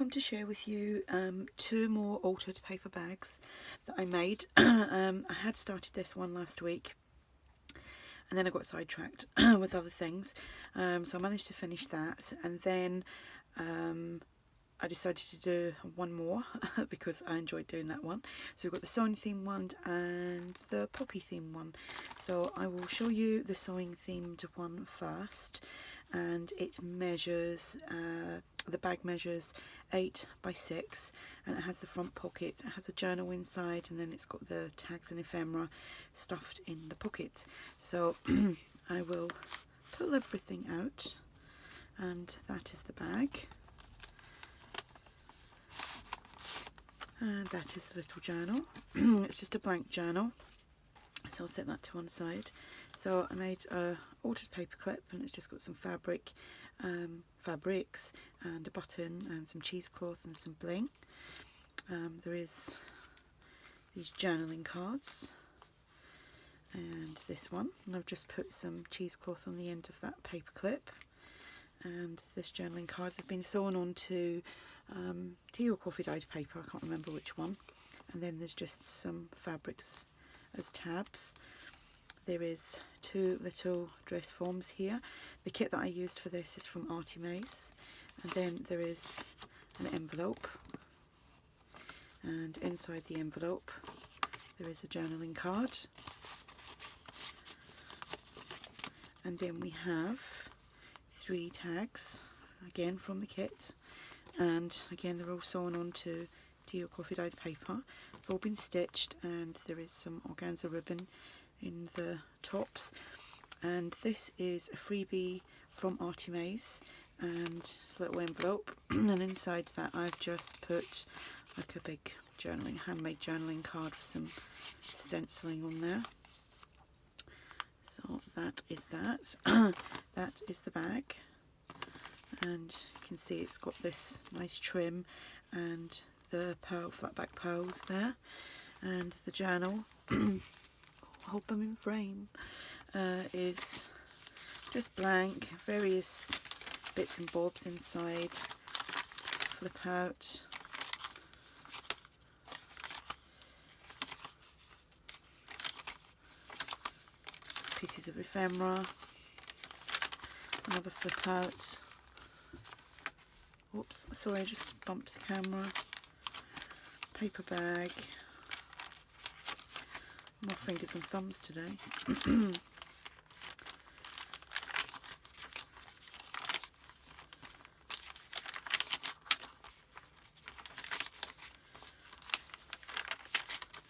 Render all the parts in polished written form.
come to share with you two more altered paper bags that I made. I had started this one last week and then I got sidetracked with other things, so I managed to finish that, and then I decided to do one more because I enjoyed doing that one. So we've got the sewing theme one and the poppy theme one. So I will show you the sewing themed one first, and it measures, the bag measures 8 by 6, and it has the front pocket, it has a journal inside, and then it's got the tags and ephemera stuffed in the pocket. So I will pull everything out, and that is the bag. And that is the little journal. It's just a blank journal, so I'll set that to one side. So I made a altered paper clip, and it's just got some fabrics and a button and some cheesecloth and some bling. There is these journaling cards and this one, and I've just put some cheesecloth on the end of that paper clip. And this journaling card, they've been sewn onto tea or coffee dyed paper, I can't remember which one, and then there's just some fabrics as tabs. There is 2 little dress forms here. The kit that I used for this is from ARTYmaze, and then there is an envelope, and inside the envelope there is a journaling card, and then we have 3 tags again from the kit. And again, they're all sewn onto tea or coffee dyed paper. They've all been stitched, and there is some organza ribbon in the tops. And this is a freebie from ARTYmaze, and it's a little envelope. And inside that, I've just put like a big handmade journaling card with some stenciling on there. So that is that. That is the bag. And you can see it's got this nice trim and the flat back pearls there, and the journal, I hope I'm in frame, is just blank, various bits and bobs inside, flip out, pieces of ephemera, another flip out. Oops, sorry, I just bumped the camera. Paper bag. More fingers and thumbs today.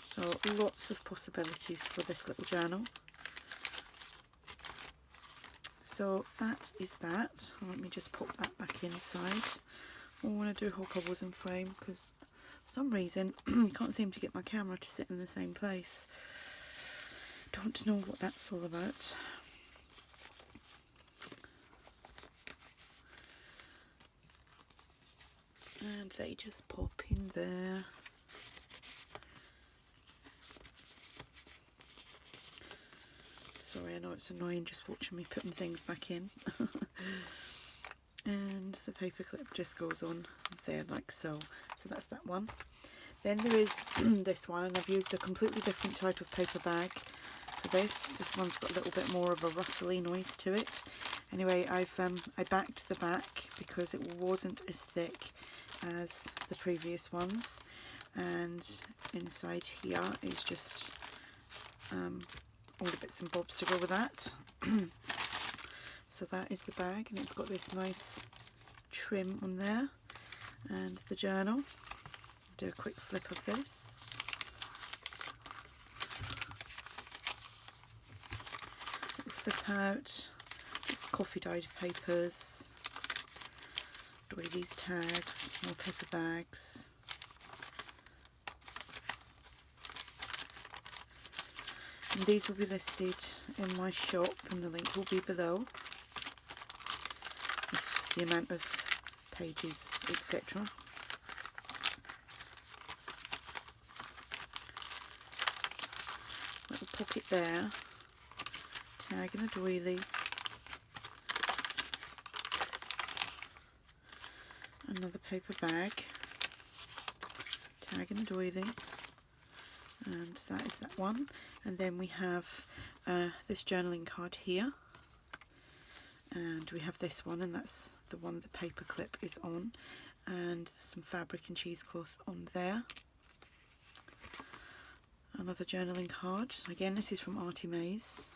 So lots of possibilities for this little journal. So that is that. Let me just pop that back inside. I want to do hope I was in frame because for some reason I can't seem to get my camera to sit in the same place. Don't know what that's all about. And they just pop in there. Sorry, I know it's annoying just watching me putting things back in. And the paper clip just goes on there like so. So that's that one. Then there is this one, and I've used a completely different type of paper bag for this. This one's got a little bit more of a rustly noise to it. Anyway, I backed the back because it wasn't as thick as the previous ones, and inside here is just all the bits and bobs to go with that. So that is the bag, and it's got this nice trim on there, and the journal. Do a quick flip of this. Flip out, just coffee dyed papers, these tags, more paper bags. And these will be listed in my shop, and the link will be below, with the amount of pages, etc. Little pocket there, tag and a doily, another paper bag, tag and doily, and that is that one. And then we have this journaling card here, and we have this one, and that's the one the paper clip is on, and some fabric and cheesecloth on there. Another journaling card, again this is from ARTYmaze.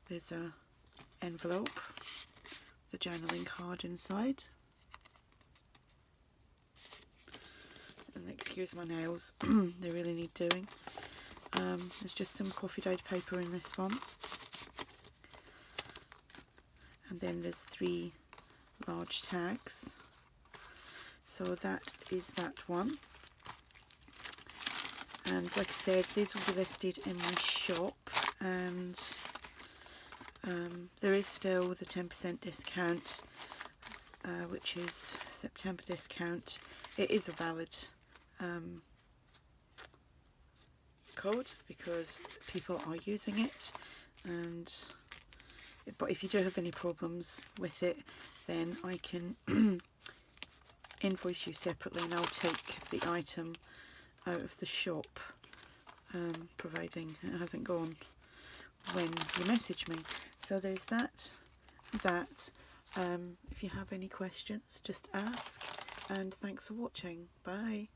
There's a envelope, the journaling card inside, and excuse my nails, they really need doing. There's just some coffee dyed paper in this one, and then there's 3 large tags, so that is that one. And like I said, these will be listed in my shop, and there is still the 10% discount, which is September discount. It is a valid code because people are using it, and but if you do have any problems with it, then I can invoice you separately, and I'll take the item out of the shop, providing it hasn't gone when you message me. So there's that. If you have any questions, just ask, and thanks for watching. Bye.